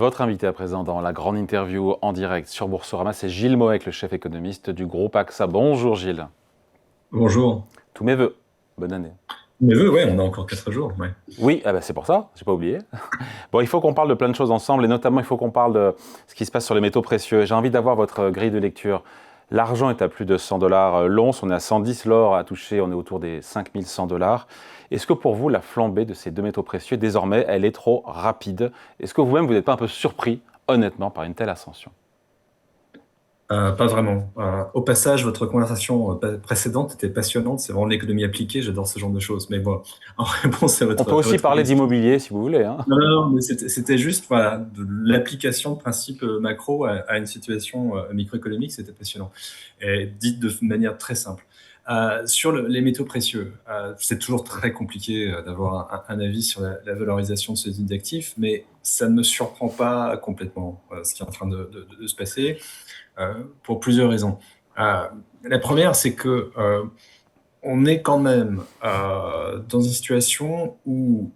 Votre invité à présent dans la grande interview en direct sur Boursorama, c'est Gilles Moec, le chef économiste du groupe AXA. Bonjour Gilles. Bonjour. Tous mes vœux. Bonne année. Mais oui, ouais, on a encore 4 jours. Ouais. Oui, c'est pour ça, j'ai pas oublié. Bon, il faut qu'on parle de plein de choses ensemble et notamment il faut qu'on parle de ce qui se passe sur les métaux précieux. J'ai envie d'avoir votre grille de lecture. L'argent est à plus de 100 dollars l'once, on est à 110, l'or a touché, on est autour des 5100 dollars. Est-ce que pour vous, la flambée de ces deux métaux précieux, désormais, elle est trop rapide? Est-ce que vous-même, vous n'êtes pas un peu surpris, honnêtement, par une telle ascension? Pas vraiment. Au passage, votre conversation précédente était passionnante. C'est vraiment l'économie appliquée. J'adore ce genre de choses. Mais bon, en réponse à On peut à aussi votre parler question. d'immobilier si vous voulez, hein. Non, non, non, mais c'était juste voilà, de l'application de principes macro à une situation microéconomique. C'était passionnant. Et dites de manière très simple. Sur les métaux précieux, c'est toujours très compliqué d'avoir un avis sur la valorisation de ce type d'actifs, mais ça ne me surprend pas complètement ce qui est en train de se passer. Pour plusieurs raisons. La première, c'est que on est quand même dans une situation où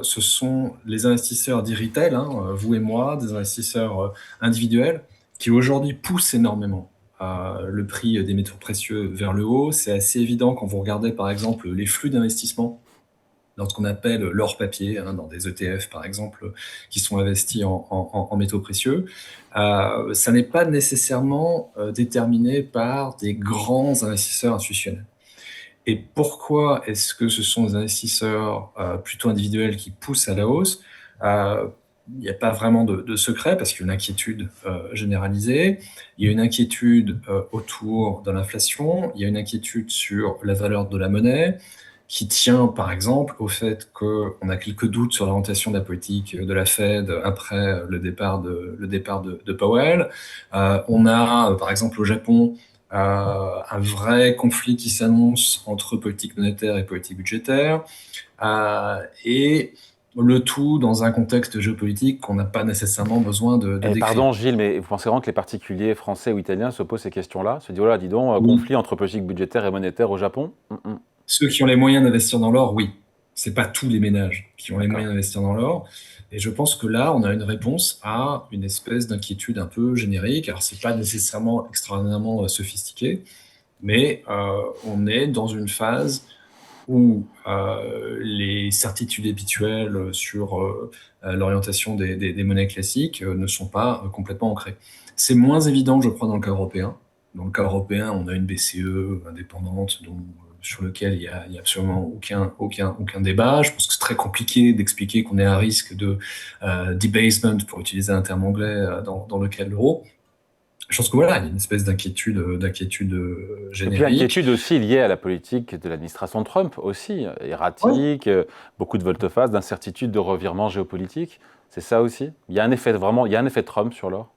ce sont les investisseurs d'e-retail, hein, vous et moi, des investisseurs individuels, qui aujourd'hui poussent énormément le prix des métaux précieux vers le haut. C'est assez évident quand vous regardez par exemple les flux d'investissement dans ce qu'on appelle l'or papier, hein, dans des ETF par exemple, qui sont investis en métaux précieux. Ça n'est pas nécessairement déterminé par des grands investisseurs institutionnels. Et pourquoi est-ce que ce sont des investisseurs plutôt individuels qui poussent à la hausse? Il n'y a pas vraiment de secret parce qu'il y a une inquiétude généralisée, il y a une inquiétude autour de l'inflation, il y a une inquiétude sur la valeur de la monnaie, qui tient par exemple au fait qu'on a quelques doutes sur l'orientation de la politique de la Fed après le départ de Powell. On a par exemple au Japon un vrai conflit qui s'annonce entre politique monétaire et politique budgétaire, et le tout dans un contexte géopolitique qu'on n'a pas nécessairement besoin de Et décrire. pardon Gilles, mais vous pensez vraiment que les particuliers français ou italiens se posent ces questions-là? Se disent, oh là, dis donc, Oui. conflit entre politique budgétaire et monétaire au Japon? Ceux qui ont les moyens d'investir dans l'or, oui. C'est pas tous les ménages qui ont les D'accord. moyens d'investir dans l'or. Et je pense que là, on a une réponse à une espèce d'inquiétude un peu générique. Alors, c'est pas nécessairement extraordinairement sophistiqué, mais on est dans une phase où les certitudes habituelles sur l'orientation des monnaies classiques ne sont pas complètement ancrées. C'est moins évident, je crois, dans le cas européen. Dans le cas européen, on a une BCE indépendante sur lequel il y a absolument aucun débat. Je pense que c'est très compliqué d'expliquer qu'on est à risque de debasement, pour utiliser un terme anglais, dans le cas de l'euro. Je pense que voilà, il y a une espèce d'inquiétude Et puis générique. inquiétude aussi liée à la politique de l'administration Trump aussi, Ouais. erratique, beaucoup de volte-face, d'incertitude, de revirement géopolitique. C'est ça aussi? Il y a un effet vraiment, il y a un effet Trump sur l'or?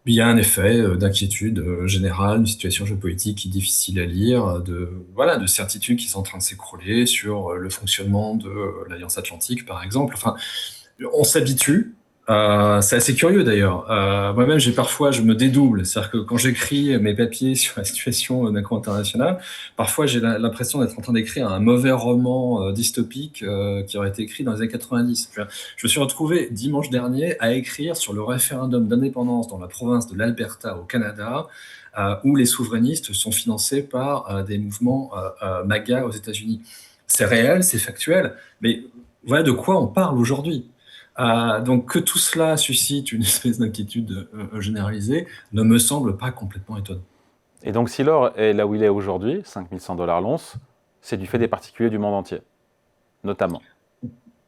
Il y a un effet d'inquiétude générale, une situation géopolitique qui est difficile à lire, voilà, de certitude qui sont en train de s'écrouler sur le fonctionnement de l'Alliance Atlantique, par exemple. Enfin, on s'habitue. C'est assez curieux d'ailleurs. Moi-même, je me dédouble. C'est-à-dire que quand j'écris mes papiers sur la situation macro-internationale, parfois j'ai l'impression d'être en train d'écrire un mauvais roman dystopique qui aurait été écrit dans les années 90. Je me suis retrouvé dimanche dernier à écrire sur le référendum d'indépendance dans la province de l'Alberta au Canada, où les souverainistes sont financés par des mouvements MAGA aux États-Unis. C'est réel, c'est factuel, mais voilà de quoi on parle aujourd'hui. Donc que tout cela suscite une espèce d'inquiétude généralisée ne me semble pas complètement étonnant. Et donc si l'or est là où il est aujourd'hui, 5100 dollars l'once, c'est du fait des particuliers du monde entier, notamment.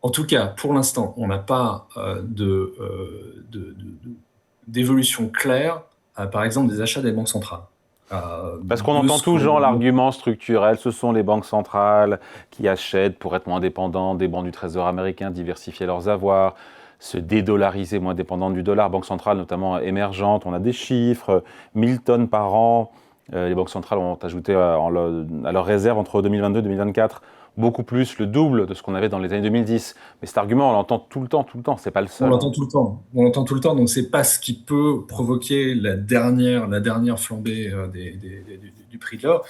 En tout cas, pour l'instant, on n'a pas d'évolution claire, par exemple des achats des banques centrales. Parce qu'on De entend ce qu'on toujours l'argument structurel, ce sont les banques centrales qui achètent pour être moins dépendantes des bons du Trésor américain, diversifier leurs avoirs, se dédollariser, moins dépendantes du dollar. Banques centrales notamment émergentes, on a des chiffres, 1000 tonnes par an. Les banques centrales ont ajouté à leurs réserves entre 2022 et 2024 beaucoup plus, le double de ce qu'on avait dans les années 2010. Mais cet argument, on l'entend tout le temps, c'est pas le On seul, hein. l'entend tout le temps. On l'entend tout le temps, donc c'est pas ce qui peut provoquer la dernière flambée du prix de l'or.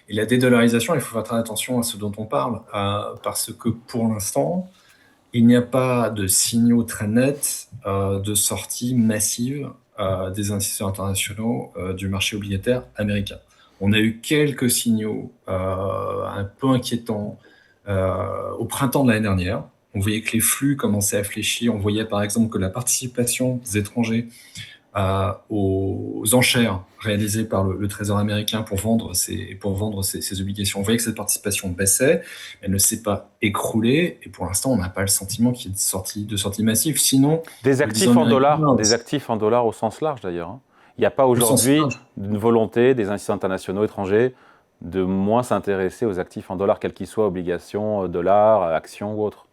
Et la dédollarisation, il faut faire très attention à ce dont on parle, parce que pour l'instant, il n'y a pas de signaux très nets de sortie massive des investisseurs internationaux du marché obligataire américain. On a eu quelques signaux un peu inquiétants au printemps de l'année dernière. On voyait que les flux commençaient à fléchir. On voyait par exemple que la participation des étrangers aux enchères réalisées par le Trésor américain pour vendre ces obligations. On voyait que cette participation baissait, elle ne s'est pas écroulée, et pour l'instant, on n'a pas le sentiment qu'il y ait de sortie massive. Sinon, Des le bilan actifs en américain, dollars, des actifs en dollars au sens large d'ailleurs, hein. Il n'y a pas au sens aujourd'hui large, une volonté des institutions internationaux étrangers de moins s'intéresser aux actifs en dollars, quels qu'ils soient, obligations, dollars, actions ou autres.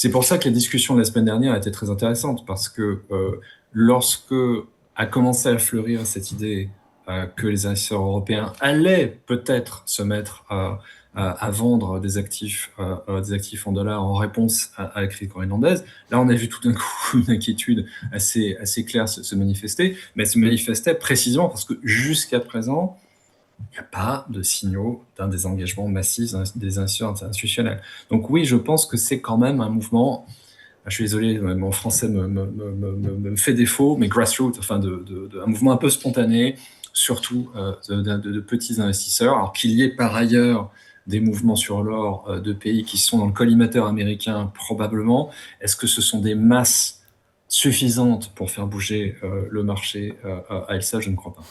c'est pour ça que la discussion de la semaine dernière a été très intéressante, parce que lorsque a commencé à fleurir cette idée que les investisseurs européens allaient peut-être se mettre à vendre des actifs en dollars en réponse à la crise groenlandaise, là on a vu tout d'un coup une inquiétude assez claire se manifester, mais elle se manifestait précisément parce que jusqu'à présent, il n'y a pas de signaux d'un désengagement massif des investisseurs institutionnels. Donc oui, je pense que c'est quand même un mouvement, je suis désolé, mon français me fait défaut, mais grassroots, enfin un mouvement un peu spontané, surtout de petits investisseurs. Alors qu'il y ait par ailleurs des mouvements sur l'or de pays qui sont dans le collimateur américain, probablement. Est-ce que ce sont des masses suffisantes pour faire bouger le marché à elles seules? Je ne crois pas.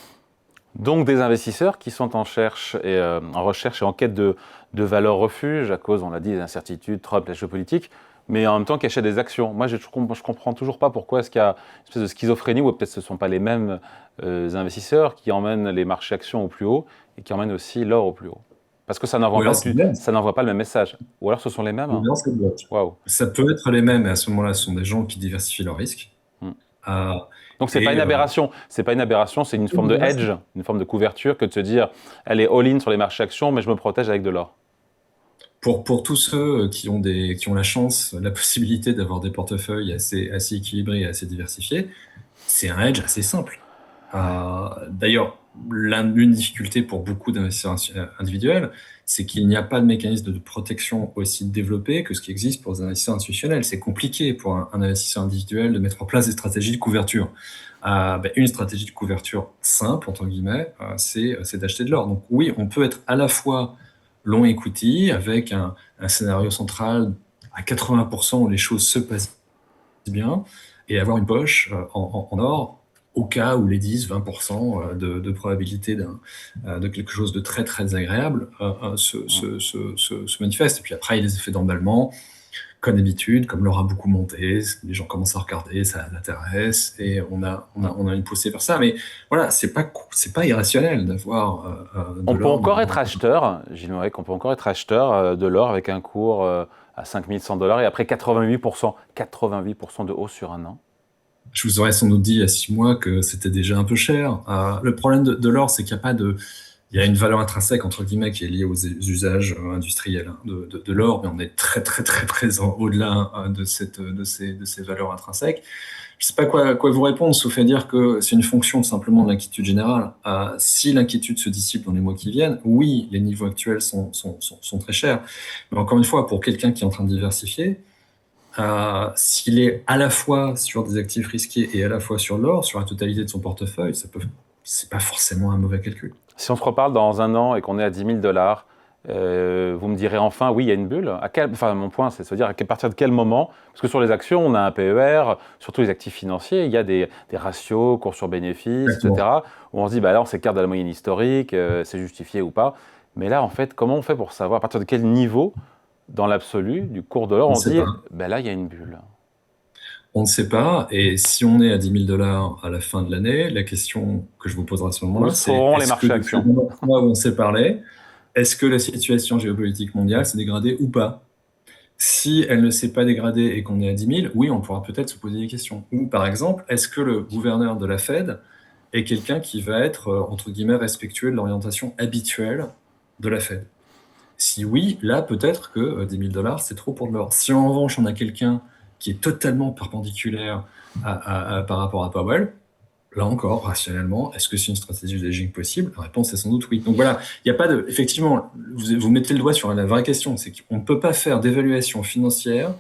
Donc des investisseurs qui sont en recherche et en quête de valeurs refuge à cause, on l'a dit, des incertitudes, Trump, la géopolitique, mais en même temps qui achètent des actions. Moi, je comprends toujours pas pourquoi est-ce qu'il y a une espèce de schizophrénie, ou peut-être ce ne sont pas les mêmes investisseurs qui emmènent les marchés actions au plus haut et qui emmènent aussi l'or au plus haut. Parce que Ou alors, ça n'envoie pas le même message. Ou alors ce sont les mêmes, hein. c'est bloc. Waouh. Ça peut être les mêmes, et à ce moment-là, ce sont des gens qui diversifient leurs risques. Hmm. Euh, Donc c'est pas une aberration. C'est pas une aberration, c'est une forme de hedge, une forme de couverture que de se dire, elle est all-in sur les marchés actions, mais je me protège avec de l'or. pour tous ceux qui ont la chance, la possibilité d'avoir des portefeuilles assez équilibrés et assez diversifiés, c'est un hedge assez simple. D'ailleurs, l'une difficulté pour beaucoup d'investisseurs individuels, c'est qu'il n'y a pas de mécanisme de protection aussi développé que ce qui existe pour les investisseurs institutionnels. C'est compliqué pour un investisseur individuel de mettre en place des stratégies de couverture. Une stratégie de couverture simple, entre guillemets, c'est d'acheter de l'or. Donc oui, on peut être à la fois long equity avec un scénario central à 80% où les choses se passent bien, et avoir une poche en or au cas où les 10-20% de probabilité de quelque chose de très très agréable se manifestent. Et puis après, il y a les effets d'emballement, comme d'habitude, comme l'or a beaucoup monté, les gens commencent à regarder, ça l'intéresse, et on a une poussée vers ça. Mais voilà, c'est pas irrationnel d'avoir de On peut l'or. encore être acheteur, Gilles Morec, on peut encore être acheteur de l'or avec un cours à 5100 $ et après 88% de hausse sur un an. Je vous aurais sans doute dit il y a 6 mois que c'était déjà un peu cher. Le problème de l'or, c'est qu'il n'y a pas il y a une valeur intrinsèque, entre guillemets, qui est liée aux usages industriels de l'or, mais on est très très très présent au-delà de ces valeurs intrinsèques. Je ne sais pas quoi vous répondre, sauf à dire que c'est une fonction simplement de l'inquiétude générale. Si l'inquiétude se dissipe dans les mois qui viennent, oui, les niveaux actuels sont très chers. Mais encore une fois, pour quelqu'un qui est en train de diversifier, s'il est à la fois sur des actifs risqués et à la fois sur l'or, sur la totalité de son portefeuille, c'est pas forcément un mauvais calcul. Si on se reparle dans un an et qu'on est à 10 000 $, vous me direz enfin, oui, il y a une bulle. Mon point, c'est de se dire à partir de quel moment, parce que sur les actions, on a un PER, surtout les actifs financiers, il y a des ratios, cours sur bénéfices, etc., où on se dit, là, on s'écarte de la moyenne historique, c'est justifié ou pas. Mais là, en fait, comment on fait pour savoir à partir de quel niveau, dans l'absolu, du cours de l'or, on se dit, là, il y a une bulle? On ne sait pas, et si on est à 10 000 $ à la fin de l'année, la question que je vous poserai à ce moment-là, c'est est-ce que depuis le mois où on s'est parlé, est-ce que la situation géopolitique mondiale s'est dégradée ou pas? Si elle ne s'est pas dégradée et qu'on est à 10 000, oui, on pourra peut-être se poser des questions. Ou par exemple, est-ce que le gouverneur de la Fed est quelqu'un qui va être, entre guillemets, respectueux de l'orientation habituelle de la Fed? Si oui, là, peut-être que 10 000 $, c'est trop pour de l'or. Si en revanche, on a quelqu'un qui est totalement perpendiculaire par rapport à Powell, là encore, rationnellement, est-ce que c'est une stratégie de hedging possible? La réponse est sans doute oui. Donc voilà, il n'y a pas de... Effectivement, vous mettez le doigt sur la vraie question, c'est qu'on ne peut pas faire d'évaluation financière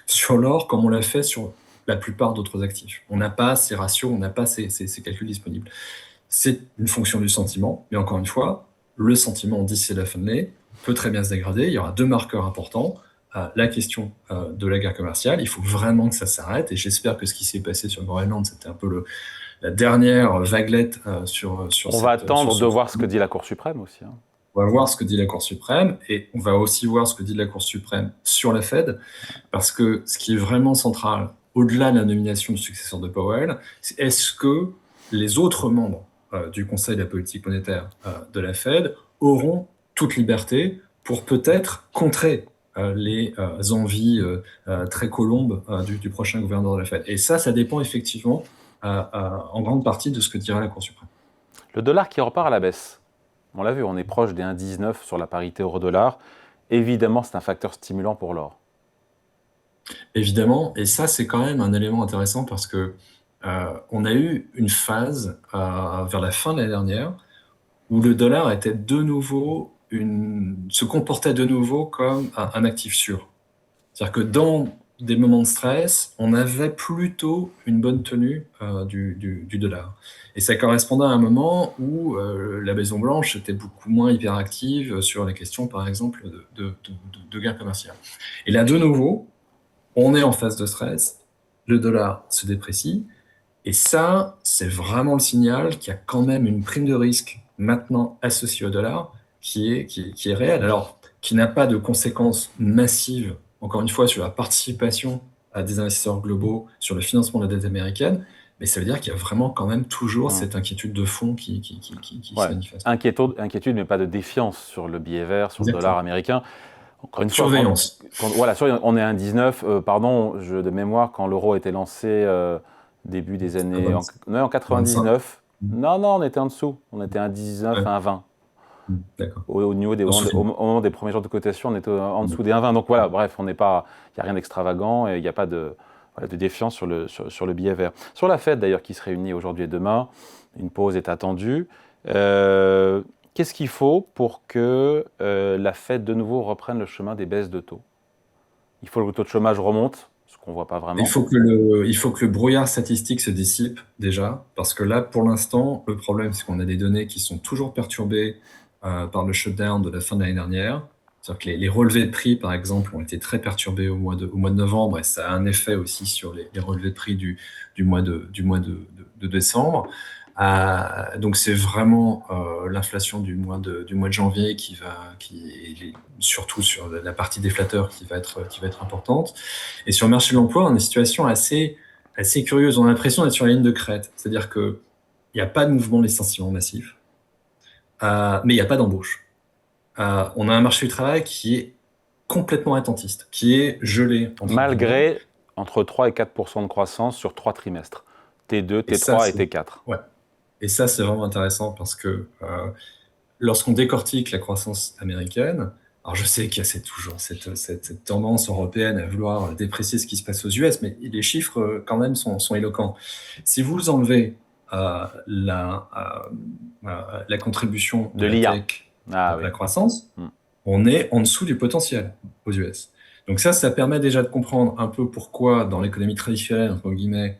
sur l'or comme on l'a fait sur la plupart d'autres actifs. On n'a pas ces ratios, on n'a pas ces calculs disponibles. C'est une fonction du sentiment, mais encore une fois, le sentiment d'ici la fin de l'année peut très bien se dégrader. Il y aura deux marqueurs importants. La question de la guerre commerciale, il faut vraiment que ça s'arrête, et j'espère que ce qui s'est passé sur le Groenland, c'était un peu la dernière vaguelette On va sur attendre ce de voir ce que front. dit la Cour suprême aussi, hein. On va voir ce que dit la Cour suprême, et on va aussi voir ce que dit la Cour suprême sur la Fed, parce que ce qui est vraiment central, au-delà de la nomination du successeur de Powell, c'est est-ce que les autres membres du Conseil de la politique monétaire de la Fed auront toute liberté pour peut-être contrer les envies très colombes du prochain gouverneur de la Fed. Et ça dépend effectivement en grande partie de ce que dira la Cour suprême. Le dollar qui repart à la baisse. On l'a vu, on est proche des 1,19 sur la parité euro-dollar. Évidemment, c'est un facteur stimulant pour l'or. Évidemment, et ça c'est quand même un élément intéressant parce que on a eu une phase vers la fin de l'année dernière où le dollar était de nouveau se comportait de nouveau comme un actif sûr. C'est-à-dire que dans des moments de stress, on avait plutôt une bonne tenue du dollar. Et ça correspondait à un moment où la Maison-Blanche était beaucoup moins hyperactive sur les questions, par exemple, de guerre commerciale. Et là, de nouveau, on est en phase de stress, le dollar se déprécie, et ça, c'est vraiment le signal qu'il y a quand même une prime de risque maintenant associée au dollar qui est réelle. Alors, qui n'a pas de conséquences massives, encore une fois, sur la participation à des investisseurs globaux, sur le financement de la dette américaine, mais ça veut dire qu'il y a vraiment quand même toujours Hum. cette inquiétude de fond qui se Ouais. manifeste. Inquiétude, mais pas de défiance sur le billet vert, sur le dollar Exactement. américain. Encore une fois, Surveillance. voilà, on est à 1,19. Pardon, de mémoire, quand l'euro a été lancé début des années. Non, en 25. 99. Non, non, on était en dessous. On était à 1,19, Ouais. à 1,20. D'accord. Au niveau Je me souviens. au moment des premiers jours de cotation, on était en dessous des 1,20. Donc voilà, bref, il n'y a rien d'extravagant et il n'y a pas de défiance sur le billet vert. Sur la Fed, d'ailleurs, qui se réunit aujourd'hui et demain, une pause est attendue. Qu'est-ce qu'il faut pour que la Fed, de nouveau, reprenne le chemin des baisses de taux? Il faut que le taux de chômage remonte, ce qu'on ne voit pas Il vraiment. faut que il faut que le brouillard statistique se dissipe déjà, parce que là, pour l'instant, le problème, c'est qu'on a des données qui sont toujours perturbées par le shutdown de la fin de l'année dernière. C'est-à-dire que les relevés de prix, par exemple, ont été très perturbés au mois de novembre, et ça a un effet aussi sur les relevés de prix du mois de décembre. Donc c'est vraiment l'inflation du mois de janvier surtout sur la partie déflateur qui va être importante. Et sur le marché de l'emploi, on a une situation assez curieuse. On a l'impression d'être sur la ligne de crête, c'est-à-dire que il n'y a pas de mouvement de licenciement massif, mais il n'y a pas d'embauche. On a un marché du travail qui est complètement attentiste, qui est gelé entre guillemets. Malgré entre 3 et 4% de croissance sur 3 trimestres. T2, Et ça, T3 et T4. ouais. Et ça, c'est vraiment intéressant parce que lorsqu'on décortique la croissance américaine, alors je sais qu'il y a toujours cette tendance européenne à vouloir déprécier ce qui se passe aux US, mais les chiffres quand même sont éloquents. Si vous enlevez la contribution de De la l'IA. tech Ah à oui. la croissance, Mm. on est en dessous du potentiel aux US. Donc ça permet déjà de comprendre un peu pourquoi dans l'économie traditionnelle, entre guillemets,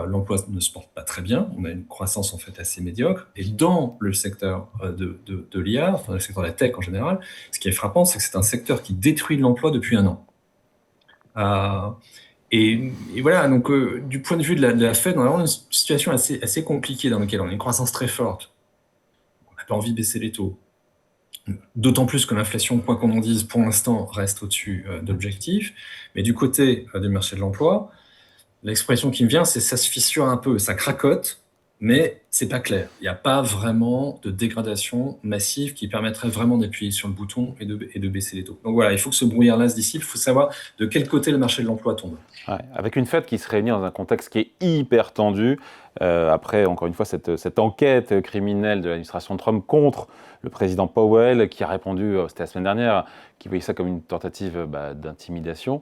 l'emploi ne se porte pas très bien. On a une croissance en fait assez médiocre. Et dans le secteur de l'IA, enfin le secteur de la tech en général, ce qui est frappant, c'est que c'est un secteur qui détruit l'emploi depuis un an. Et voilà, donc du point de vue de la Fed, on a vraiment une situation assez compliquée dans laquelle on a une croissance très forte. On n'a pas envie de baisser les taux. D'autant plus que l'inflation, quoi qu'on en dise, pour l'instant, reste au-dessus de l'objectif. Mais du côté du marché de l'emploi, l'expression qui me vient, c'est ça se fissure un peu, ça cracote, mais c'est pas clair. Il n'y a pas vraiment de dégradation massive qui permettrait vraiment d'appuyer sur le bouton et de baisser les taux. Donc voilà, il faut que ce brouillard-là se dissipe, il faut savoir de quel côté le marché de l'emploi tombe. Ouais, avec une Fed qui se réunit dans un contexte qui est hyper tendu. Après, encore une fois, cette enquête criminelle de l'administration Trump contre le président Powell, qui a répondu, c'était la semaine dernière, qui voyait ça comme une tentative d'intimidation.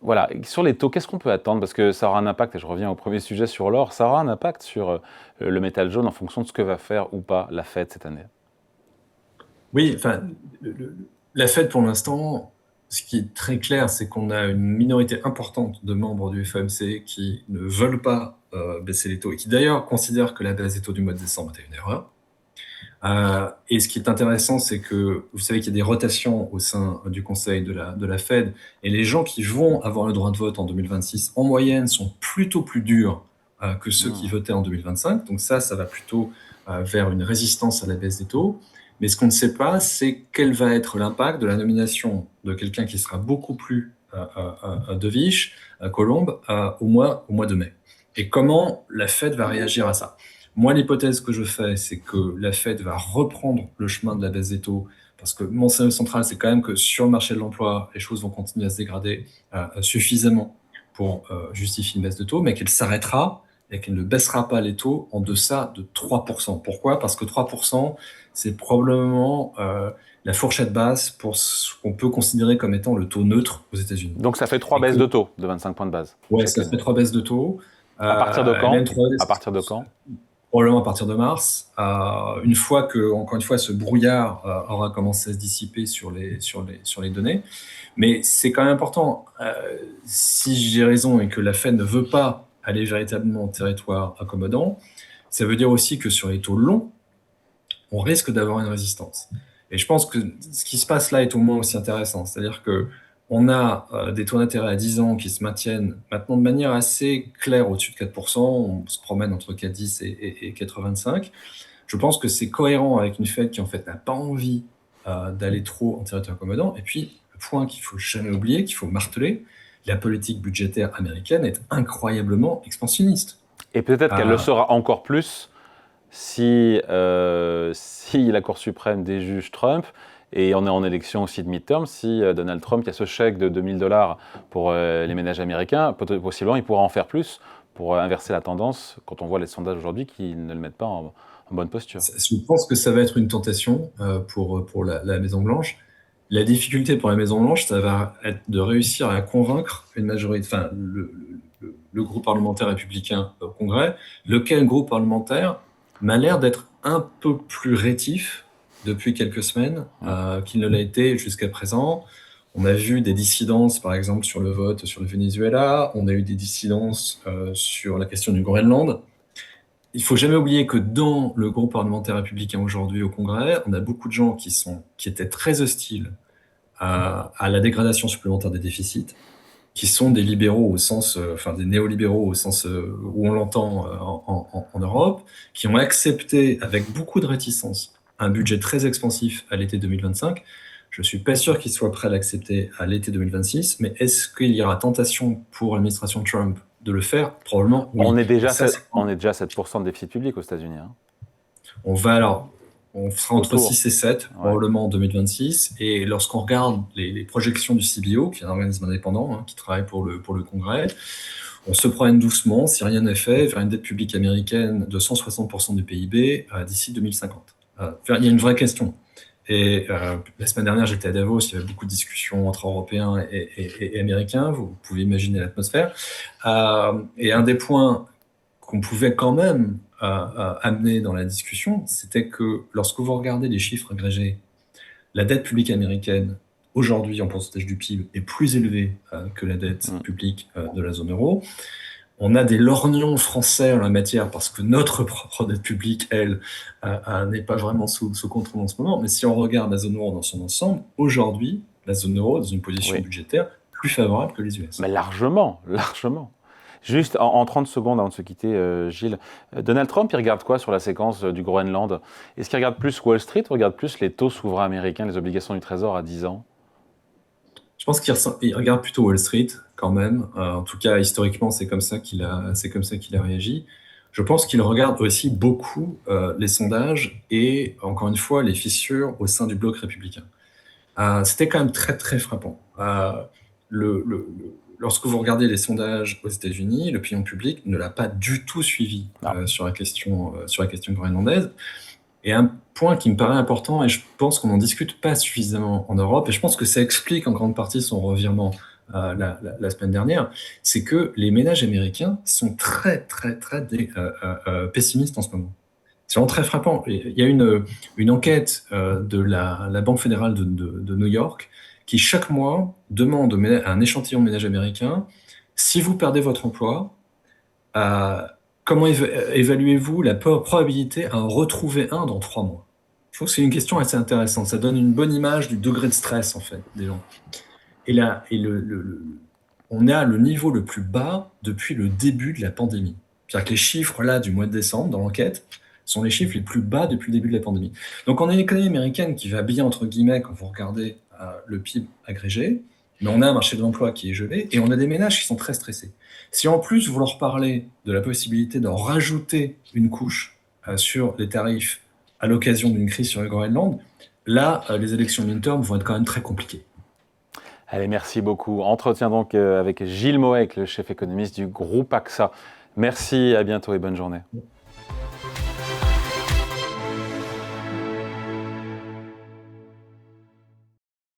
Voilà, sur les taux, qu'est-ce qu'on peut attendre? Parce que ça aura un impact, et je reviens au premier sujet sur l'or, ça aura un impact sur le métal jaune en fonction de ce que va faire ou pas la Fed cette année. Oui, enfin, la Fed pour l'instant ce qui est très clair, c'est qu'on a une minorité importante de membres du FOMC qui ne veulent pas baisser les taux et qui d'ailleurs considèrent que la baisse des taux du mois de décembre était une erreur. Et ce qui est intéressant, c'est que vous savez qu'il y a des rotations au sein du conseil de la Fed, et les gens qui vont avoir le droit de vote en 2026, en moyenne, sont plutôt plus durs que ceux qui votaient en 2025. Donc ça va plutôt vers une résistance à la baisse des taux. Mais ce qu'on ne sait pas, c'est quel va être l'impact de la nomination de quelqu'un qui sera beaucoup plus dovish, Colombe, au mois de mai. Et comment la Fed va réagir à ça? Moi, l'hypothèse que je fais, c'est que la Fed va reprendre le chemin de la baisse des taux, parce que mon scénario central, c'est quand même que sur le marché de l'emploi, les choses vont continuer à se dégrader suffisamment pour justifier une baisse de taux, mais qu'elle s'arrêtera et qu'elle ne baissera pas les taux en deçà de 3%. Pourquoi? Parce que 3%, c'est probablement la fourchette basse pour ce qu'on peut considérer comme étant le taux neutre aux États-Unis. Donc ça fait 3 baisses de taux de 25 points de base. Ouais, ça fait 3 baisses de taux. À partir de quand? Même 3 À partir de quand? Probablement à partir de mars, une fois que, encore une fois, ce brouillard aura commencé à se dissiper sur les données. Mais c'est quand même important, si j'ai raison et que la Fed ne veut pas aller véritablement en territoire accommodant, ça veut dire aussi que sur les taux longs, on risque d'avoir une résistance. Et je pense que ce qui se passe là est au moins aussi intéressant. C'est-à-dire que on a des taux d'intérêt à 10 ans qui se maintiennent maintenant de manière assez claire au-dessus de 4%. On se promène entre 4,10 et 4,25. Je pense que c'est cohérent avec une Fed qui, en fait, n'a pas envie d'aller trop en territoire accommodant. Et puis, le point qu'il faut jamais oublier, qu'il faut marteler, la politique budgétaire américaine est incroyablement expansionniste. Et peut-être qu'elle le sera encore plus si la Cour suprême déjuge Trump. Et on est en élection aussi de midterm. Si Donald Trump, il y a ce chèque de $2 000 pour les ménages américains, possiblement il pourra en faire plus pour inverser la tendance quand on voit les sondages aujourd'hui qui ne le mettent pas en bonne posture. Je pense que ça va être une tentation pour la Maison-Blanche. La difficulté pour la Maison-Blanche, ça va être de réussir à convaincre une majorité, enfin le groupe parlementaire républicain au Congrès, lequel groupe parlementaire m'a l'air d'être un peu plus rétif depuis quelques semaines qu'il ne l'a été jusqu'à présent. On a vu des dissidences, par exemple, sur le vote sur le Venezuela. On a eu des dissidences sur la question du Groenland. Il faut jamais oublier que dans le groupe parlementaire républicain aujourd'hui au Congrès, on a beaucoup de gens qui étaient très hostiles à la dégradation supplémentaire des déficits, qui sont des libéraux au sens, des néolibéraux au sens où on l'entend en Europe, qui ont accepté avec beaucoup de réticence un budget très expansif à l'été 2025. Je suis pas sûr qu'ils soient prêts à l'accepter à l'été 2026, mais est-ce qu'il y aura tentation pour l'administration Trump de le faire? Probablement, oui. On est déjà à 7% de déficit public aux États-Unis. On sera entre 6 et 7, probablement en 2026. Et lorsqu'on regarde les projections du CBO, qui est un organisme indépendant qui travaille pour le Congrès, on se promène doucement, si rien n'est fait, vers une dette publique américaine de 160% du PIB d'ici 2050. Il y a une vraie question. Et la semaine dernière, j'étais à Davos, il y avait beaucoup de discussions entre Européens et Américains, vous pouvez imaginer l'atmosphère. Et un des points qu'on pouvait quand même amener dans la discussion, c'était que lorsque vous regardez les chiffres agrégés, la dette publique américaine, aujourd'hui en pourcentage du PIB, est plus élevée que la dette publique de la zone euro. On a des lorgnons français en la matière parce que notre propre dette publique, elle, n'est pas vraiment sous contrôle en ce moment. Mais si on regarde la zone euro dans son ensemble, aujourd'hui, la zone euro est dans une position budgétaire plus favorable que les US. Mais largement, largement. Juste en 30 secondes avant de se quitter, Gilles, Donald Trump, il regarde quoi sur la séquence du Groenland? Est-ce qu'il regarde plus Wall Street ou regarde plus les taux souverains américains, les obligations du Trésor à 10 ans? Je pense qu'il regarde plutôt Wall Street quand même. En tout cas, historiquement, c'est comme ça qu'il a réagi. Je pense qu'il regarde aussi beaucoup les sondages et, encore une fois, les fissures au sein du bloc républicain. C'était quand même très, très frappant. Lorsque vous regardez les sondages aux États-Unis, l'opinion publique ne l'a pas du tout suivi sur la question groenlandaise. Et un point qui me paraît important, et je pense qu'on n'en discute pas suffisamment en Europe, et je pense que ça explique en grande partie son revirement la semaine dernière, c'est que les ménages américains sont très, très, très pessimistes en ce moment. C'est vraiment très frappant. Il y a une enquête de la Banque fédérale de New York qui, chaque mois, demande à un échantillon de ménages américains, si vous perdez votre emploi, euh, comment évaluez-vous la probabilité à en retrouver un dans 3 mois? Je trouve que c'est une question assez intéressante. Ça donne une bonne image du degré de stress, en fait, des gens. Et là, on est à le niveau le plus bas depuis le début de la pandémie. C'est-à-dire que les chiffres là du mois de décembre dans l'enquête sont les chiffres les plus bas depuis le début de la pandémie. Donc on a une économie américaine qui va bien entre guillemets quand vous regardez le PIB agrégé, mais on a un marché de l'emploi qui est gelé et on a des ménages qui sont très stressés. Si en plus vous leur parlez de la possibilité d'en rajouter une couche sur les tarifs à l'occasion d'une crise sur le Groenland, là les élections midterm vont être quand même très compliquées. Allez, merci beaucoup. Entretien donc avec Gilles Moec, le chef économiste du groupe AXA. Merci, à bientôt et bonne journée.